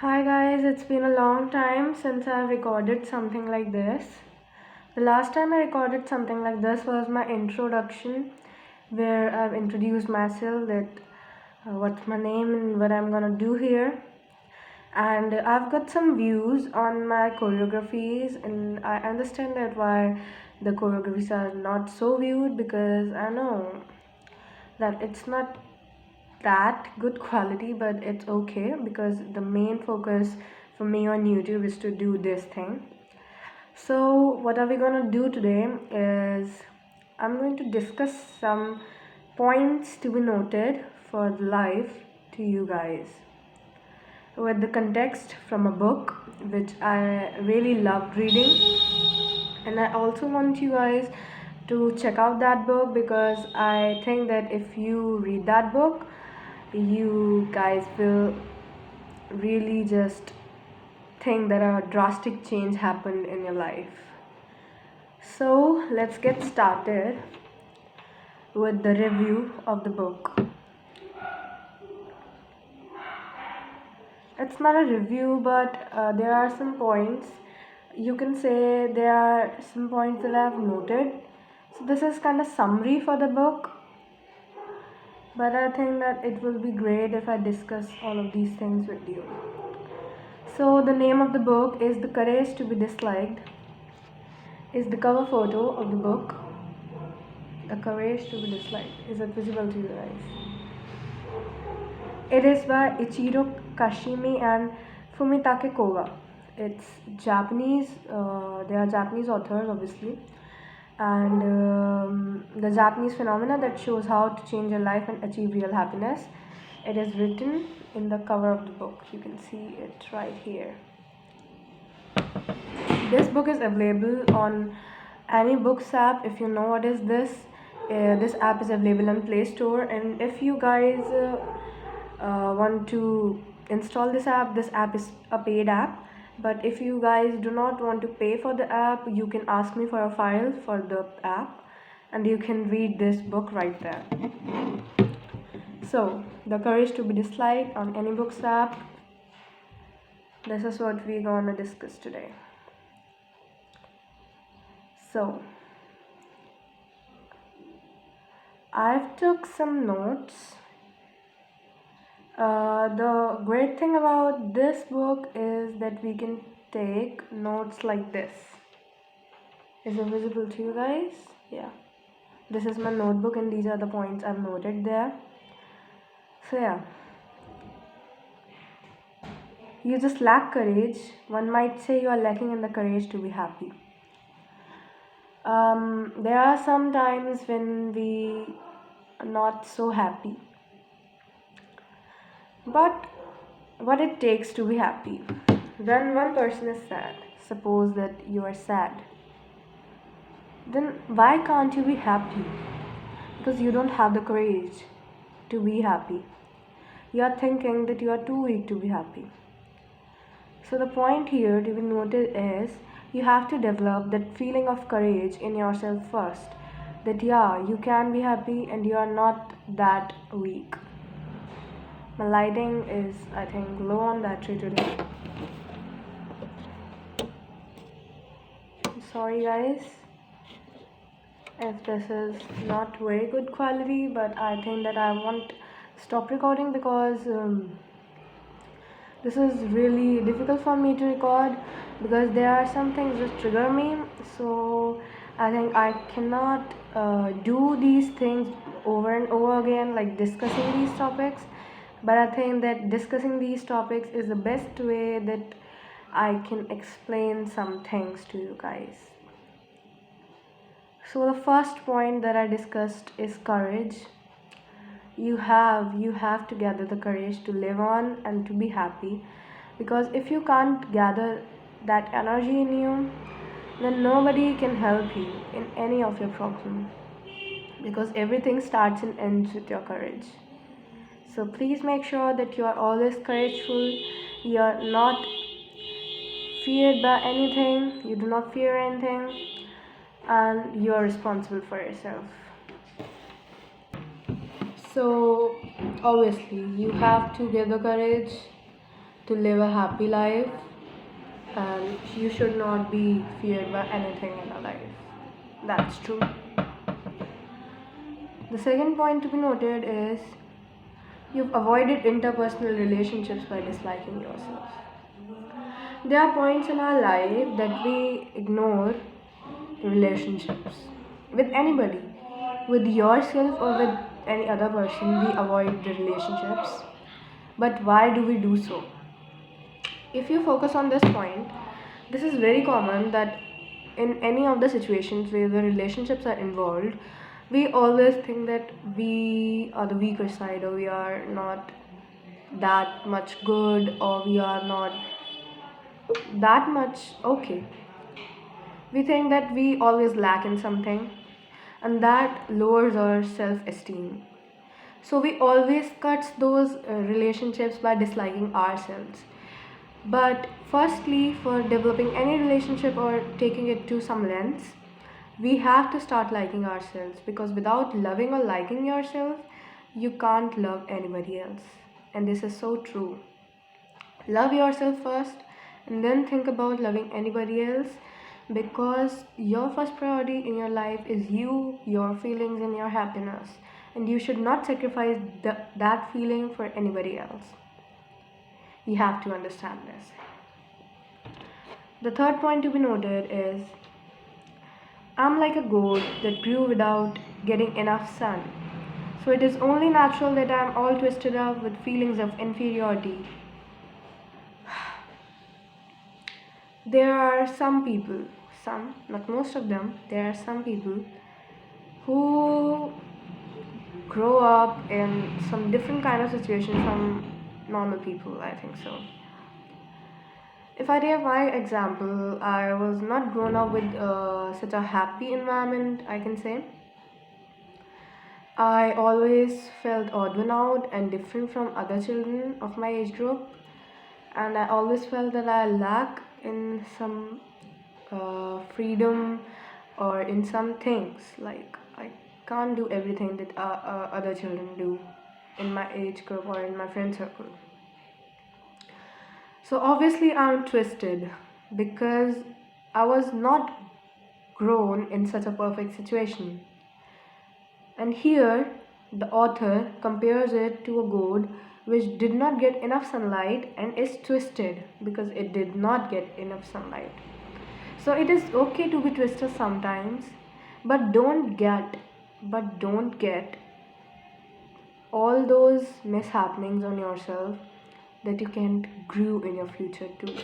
Hi guys, it's been a long time since I've recorded something like this. The last time I recorded something like this was my introduction, where I've introduced myself that what's my name and what I'm gonna do here. And I've got some views on my choreographies, and I understand that why the choreographies are not so viewed because I know that it's not that good quality, but it's okay because the main focus for me on YouTube is to do this thing. So what are we going to do today is I'm going to discuss some points to be noted for life to you guys with the context from a book which I really loved reading, and I also want you guys to check out that book because I think that if you read that book, you guys will really just think that a drastic change happened in your life. So let's get started with the review of the book. It's not a review, but there are some points. You can say there are some points that I've noted. So this is kind of summary for the book, but I think that it will be great if I discuss all of these things with you. So the name of the book is The Courage to be Disliked. Is the cover photo of the book. The Courage to be Disliked. Is it visible to you guys? It is by Ichiro Kashimi and Fumitake Koga. It's Japanese. They are Japanese authors, obviously, and the Japanese phenomena that shows how to change your life and achieve real happiness. It is written in the cover of the book. You can see it right here. This book is available on any books app. If you know what is this app is available on Play Store, and if you guys want to install this app is a paid app. But if you guys do not want to pay for the app, you can ask me for a file for the app, and you can read this book right there. So, The Courage to be Disliked on any books app. This is what we're gonna discuss today. So, I've took some notes. The great thing about this book is that we can take notes like this. Is it visible to you guys? Yeah. This is my notebook and these are the points I've noted there. So yeah. You just lack courage. One might say you are lacking in the courage to be happy. There are some times when we are not so happy. But what it takes to be happy. When one person is sad, suppose that you are sad, then why can't you be happy? Because you don't have the courage to be happy. You are thinking that you are too weak to be happy. So the point here to be noted is you have to develop that feeling of courage in yourself first. That yeah, you can be happy and you are not that weak. My lighting is, I think, low on battery today. Sorry guys if this is not very good quality, but I think that I won't stop recording because this is really difficult for me to record because there are some things that trigger me. So I think I cannot do these things over and over again, like discussing these topics. But I think that discussing these topics is the best way that I can explain some things to you guys. So the first point that I discussed is courage. You have to gather the courage to live on and to be happy, because if you can't gather that energy in you, then nobody can help you in any of your problem, because everything starts and ends with your courage. So please make sure that you are always courageful. You are not feared by anything, you do not fear anything, and you are responsible for yourself. So obviously you have to get the courage to live a happy life, and you should not be feared by anything in your life. That's true. The second point to be noted is you've avoided interpersonal relationships by disliking yourself. There are points in our life that we ignore relationships with anybody, with yourself or with any other person. We avoid the relationships. But why do we do so? If you focus on this point, this is very common that in any of the situations where the relationships are involved, we always think that we are the weaker side, or we are not that much good, or we are not that much okay. We think that we always lack in something, and that lowers our self esteem. So we always cut those relationships by disliking ourselves. But firstly, for developing any relationship or taking it to some lengths, we have to start liking ourselves, because without loving or liking yourself, you can't love anybody else. And this is so true. Love yourself first and then think about loving anybody else, because your first priority in your life is you, your feelings, and your happiness. And you should not sacrifice that feeling for anybody else. You have to understand this. The third point to be noted is I'm like a goat that grew without getting enough sun. So it is only natural that I'm all twisted up with feelings of inferiority. There are some people, some, not most of them, there are some people who grow up in some different kind of situation from normal people, I think so. If I take my example, I was not grown up with such a happy environment, I can say. I always felt odd one out and different from other children of my age group, and I always felt that I lack in some freedom or in some things. Like I can't do everything that other children do in my age group or in my friend circle. So obviously, I'm twisted because I was not grown in such a perfect situation. And here, the author compares it to a gourd which did not get enough sunlight and is twisted because it did not get enough sunlight. So it is okay to be twisted sometimes, but don't get all those mishappenings on yourself that you can't grow in your future too.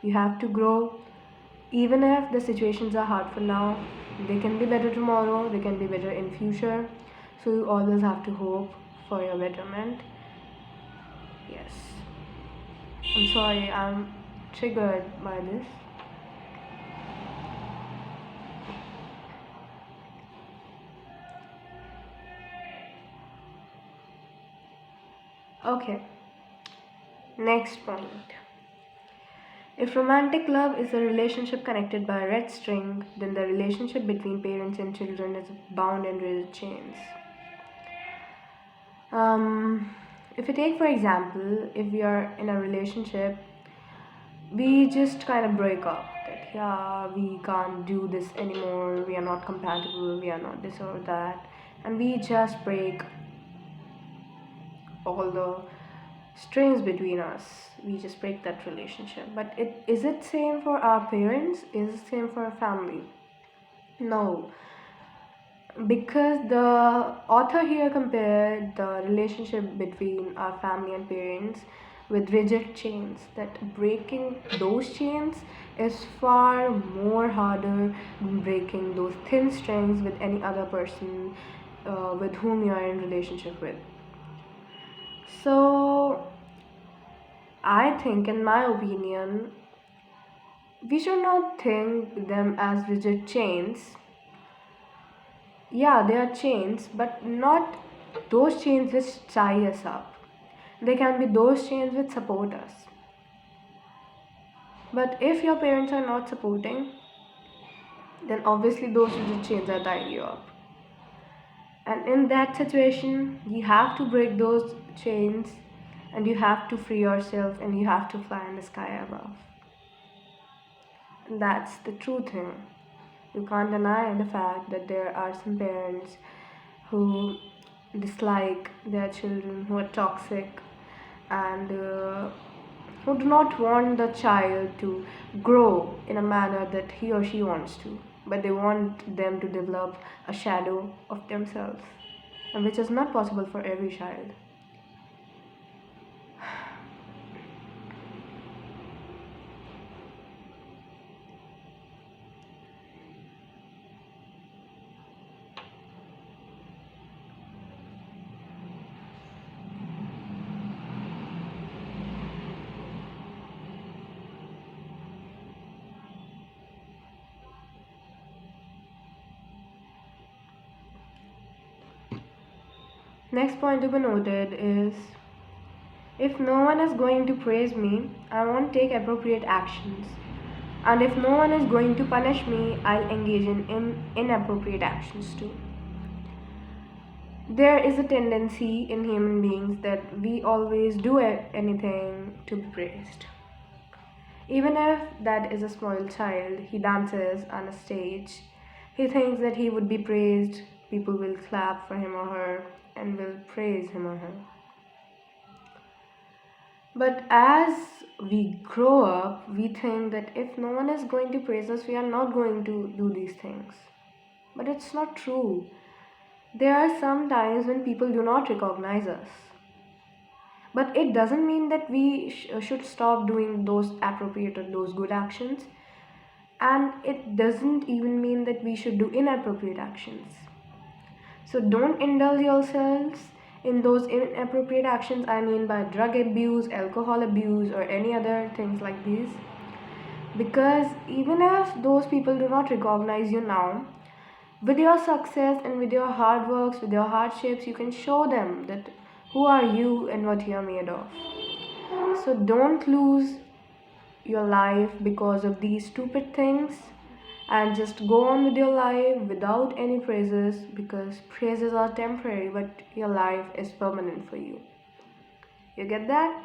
You have to grow even if the situations are hard for now. They can be better tomorrow, they can be better in future. So you always have to hope for your betterment. Yes. I'm sorry, I'm triggered by this. Okay, next point. If romantic love is a relationship connected by a red string, then the relationship between parents and children is bound in rigid chains. If you take, for example, if we are in a relationship, we just kind of break up that, yeah, we can't do this anymore, we are not compatible, we are not this or that, and we just break all the strings between us. We just break that relationship. But is it same for our parents? Is it same for our family? No, because the author here compared the relationship between our family and parents with rigid chains, that breaking those chains is far more harder than breaking those thin strings with any other person with whom you are in relationship with. So I think, in my opinion, we should not think them as rigid chains. Yeah, they are chains, but not those chains which tie us up. They can be those chains which support us. But if your parents are not supporting, then obviously those rigid chains are tying you up. And in that situation, you have to break those chains and you have to free yourself and you have to fly in the sky above. And that's the true thing. You can't deny the fact that there are some parents who dislike their children, who are toxic, and who do not want the child to grow in a manner that he or she wants to, but they want them to develop a shadow of themselves, and which is not possible for every child. Next point to be noted is, if no one is going to praise me, I won't take appropriate actions. And if no one is going to punish me, I'll engage in inappropriate actions too. There is a tendency in human beings that we always do anything to be praised. Even if that is a small child, he dances on a stage, he thinks that he would be praised, people will clap for him or her and will praise him or her. But as we grow up, we think that if no one is going to praise us, we are not going to do these things. But it's not true. There are some times when people do not recognize us. But it doesn't mean that we should stop doing those appropriate or those good actions. And it doesn't even mean that we should do inappropriate actions. So don't indulge yourselves in those inappropriate actions. I mean by drug abuse, alcohol abuse, or any other things like these. Because even if those people do not recognize you now, with your success and with your hard works, with your hardships, you can show them that who are you and what you are made of. So don't lose your life because of these stupid things, and just go on with your life without any praises, because praises are temporary but your life is permanent for you. You get that?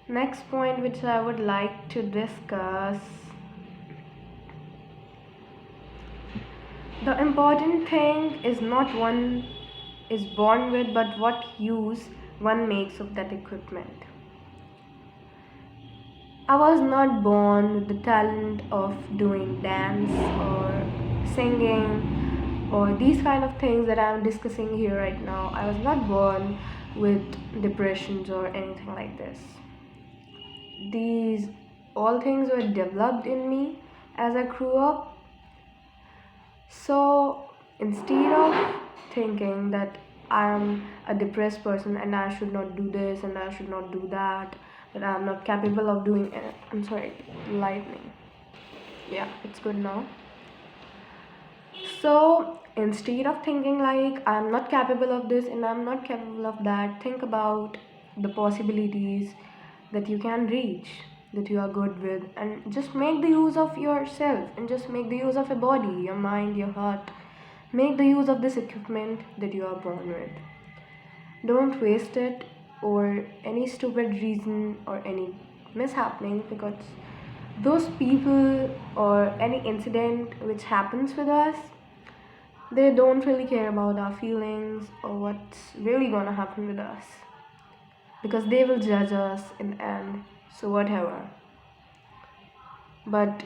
Next point which I would like to discuss, the important thing is not one is born with, but what use one makes of that equipment. I was not born with the talent of doing dance or singing or these kind of things that I'm discussing here right now. I was not born with depressions or anything like this. These all things were developed in me as I grew up. So instead of thinking that I am a depressed person and I should not do this and I should not do that I'm not capable of doing it. I'm sorry, lightning. Yeah, it's good now. So instead of thinking like I'm not capable of this and I'm not capable of that, think about the possibilities that you can reach, that you are good with, and just make the use of yourself and just make the use of your body, your mind, your heart. Make the use of this equipment that you are born with. Don't waste it or any stupid reason or any mishappening, because those people or any incident which happens with us, they don't really care about our feelings or what's really gonna happen with us, because they will judge us in the end, so whatever. But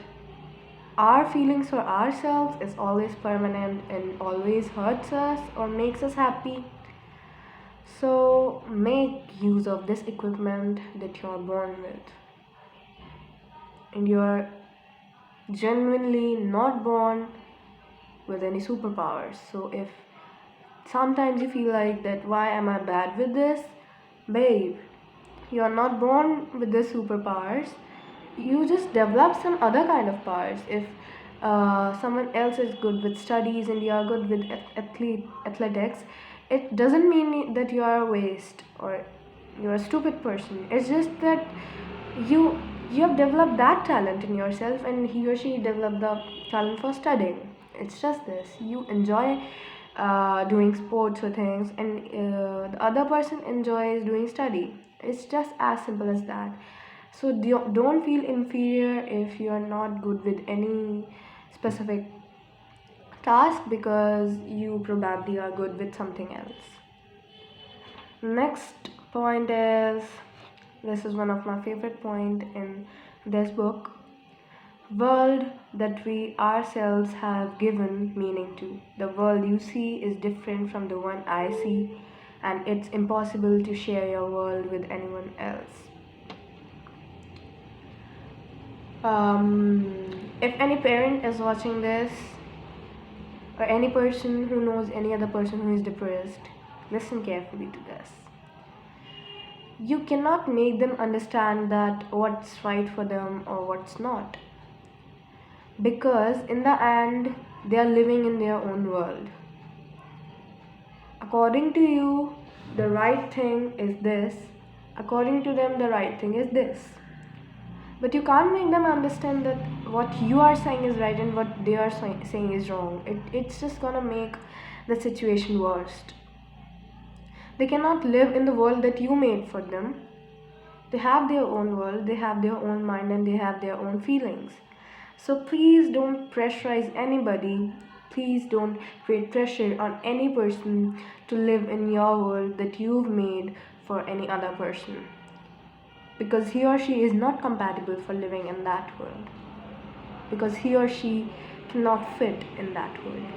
our feelings for ourselves is always permanent and always hurts us or makes us happy. So make use of this equipment that you're born with. And you're genuinely not born with any superpowers. So if sometimes you feel like that, why am I bad with this? Babe, you're not born with the superpowers. You just develop some other kind of powers. If someone else is good with studies and you are good with athletics, it doesn't mean that you are a waste or you're a stupid person. It's just that you have developed that talent in yourself and he or she developed the talent for studying. It's just this. You enjoy doing sports or things, and the other person enjoys doing study. It's just as simple as that. So don't feel inferior if you are not good with any specific task because you probably are good with something else. Next point is, this is one of my favorite point in this book: world that we ourselves have given meaning to. The world you see is different from the one I see, and it's impossible to share your world with anyone else. If any parent is watching this, or any person who knows any other person who is depressed, listen carefully to this. You cannot make them understand that what's right for them or what's not, because in the end they are living in their own world. According to you, the right thing is this. According to them, the right thing is this. But you can't make them understand that what you are saying is right and what they are saying is wrong. It's just gonna make the situation worse. They cannot live in the world that you made for them. They have their own world, they have their own mind, and they have their own feelings. So please don't pressurize anybody. Please don't create pressure on any person to live in your world that you've made for any other person, because he or she is not compatible for living in that world, because he or she cannot fit in that world.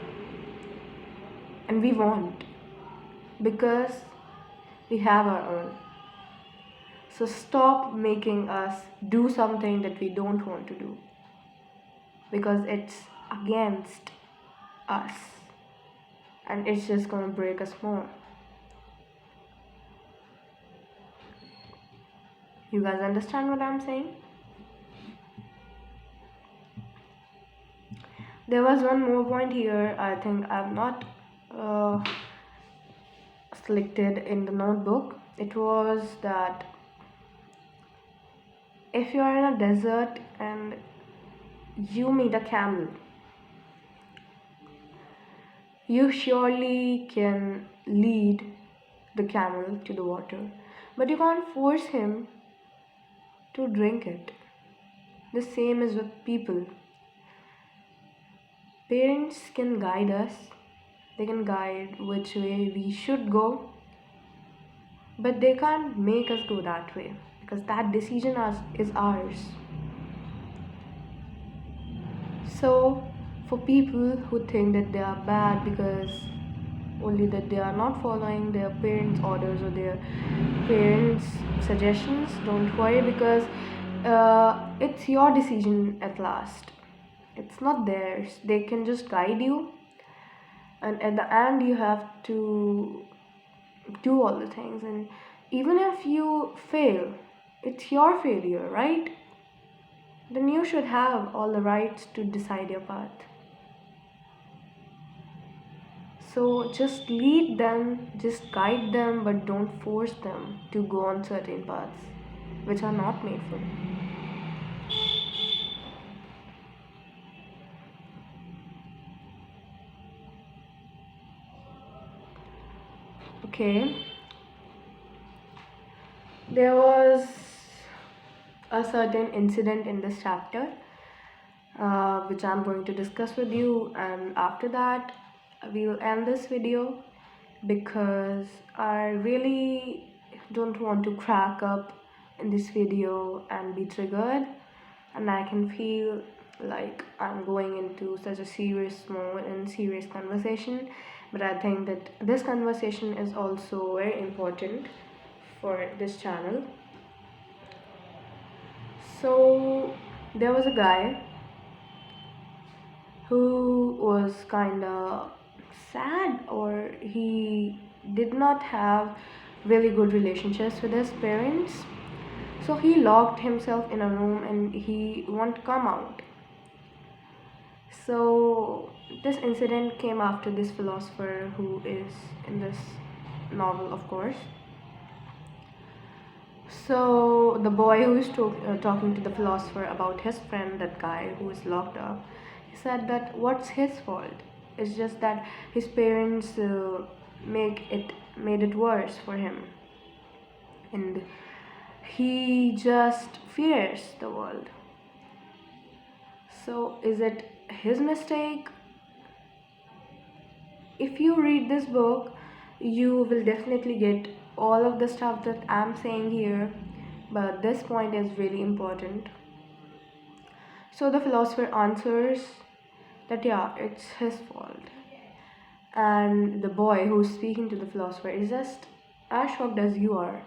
And we won't, because we have our own. So stop making us do something that we don't want to do, because it's against us and it's just gonna break us more. You guys understand what I'm saying? There was one more point here. I think I've not selected in the notebook. It was that if you are in a desert and you meet a camel, you surely can lead the camel to the water, but you can't force him to drink it. The same is with people. Parents can guide us, they can guide which way we should go, but they can't make us go that way, because that decision is ours. So, for people who think that they are bad because only that they are not following their parents' orders or their parents' suggestions, don't worry, because it's your decision at last. It's not theirs. They can just guide you, and at the end, you have to do all the things. And even if you fail, it's your failure, right? Then you should have all the rights to decide your path. So just lead them, just guide them, but don't force them to go on certain paths which are not made for them. Okay, there was a certain incident in this chapter which I'm going to discuss with you, and after that we'll end this video, because I really don't want to crack up in this video and be triggered, and I can feel like I'm going into such a serious mode and serious conversation. But I think that this conversation is also very important for this channel. So there was a guy who was kind of sad, or he did not have really good relationships with his parents. So he locked himself in a room and he won't come out. So this incident came after this philosopher who is in this novel, of course. So the boy who is talking to the philosopher about his friend, that guy who is locked up, he said that what's his fault? It's just that his parents made it worse for him, and he just fears the world. So is it his mistake? If you read this book, you will definitely get all of the stuff that I'm saying here, but this point is really important. So the philosopher answers that yeah, it's his fault. And the boy who's speaking to the philosopher is just as shocked as you are.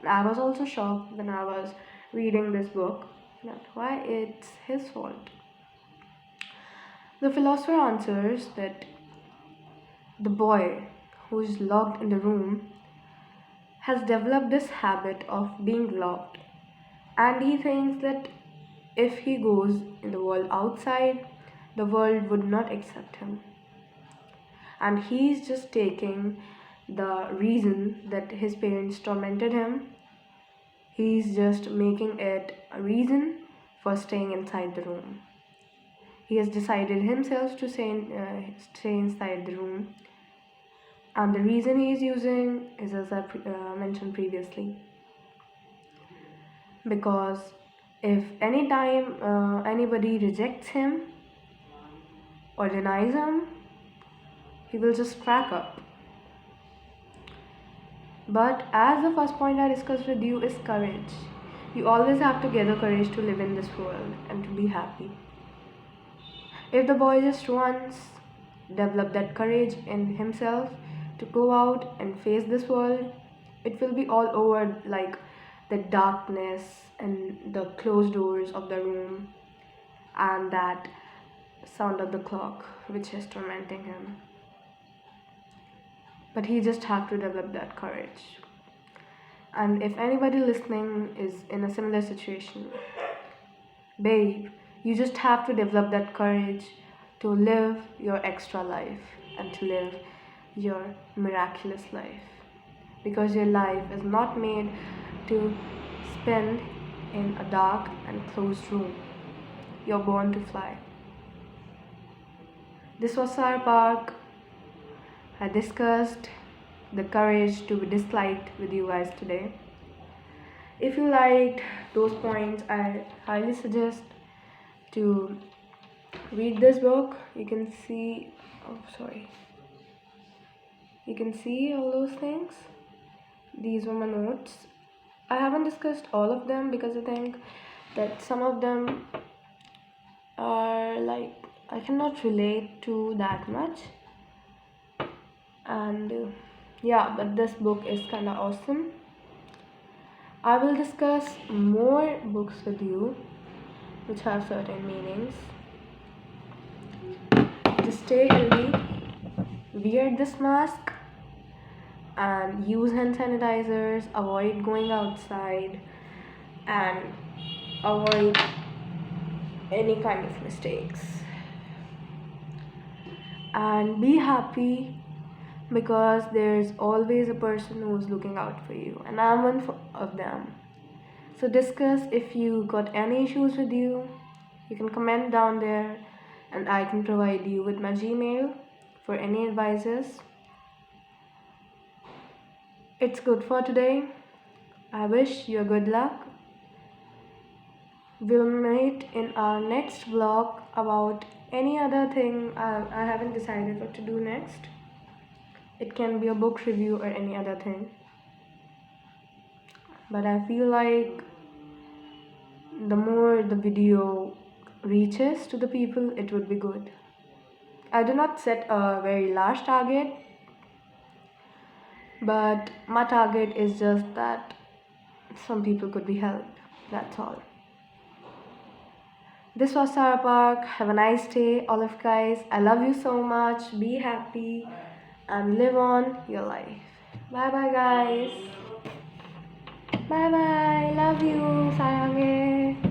I was also shocked when I was reading this book that why it's his fault. The philosopher answers that the boy who is locked in the room has developed this habit of being locked, and he thinks that if he goes in the world outside, the world would not accept him. And he's just taking the reason that his parents tormented him, he's just making it a reason for staying inside the room. He has decided himself to stay inside the room, and the reason he is using is as I mentioned previously, because if any time anybody rejects him or denies him, he will just crack up. But as the first point I discussed with you is courage. You always have to gather courage to live in this world and to be happy. If the boy just once develop that courage in himself to go out and face this world, it will be all over, like the darkness and the closed doors of the room and that sound of the clock which is tormenting him. But he just have to develop that courage. And if anybody listening is in a similar situation, babe, you just have to develop that courage to live your extra life and to live your miraculous life, because your life is not made to spend in a dark and closed room. You're born to fly. This was Sarah Park. I discussed the courage to be disliked with you guys today. If you liked those points, I highly suggest to read this book. You can see all those things. These were my notes. I haven't discussed all of them because I think that some of them are like I cannot relate to that much, and yeah, but this book is kind of awesome. I will discuss more books with you which have certain meanings. Just stay healthy, wear this mask, and use hand sanitizers, avoid going outside, and avoid any kind of mistakes. And be happy, because there's always a person who's looking out for you, and I'm of them. So discuss if you got any issues with you. You can comment down there, and I can provide you with my Gmail for any advices. It's good for today. I wish you good luck. We'll meet in our next vlog about any other thing. I haven't decided what to do next. It can be a book review or any other thing. But I feel like the more the video reaches to the people, it would be good. I do not set a very large target, but my target is just that some people could be helped. That's all. This was Sarah Park. Have a nice day, all of you guys. I love you so much. Be happy and live on your life. Bye bye, guys. Bye bye. Love you. Sarang.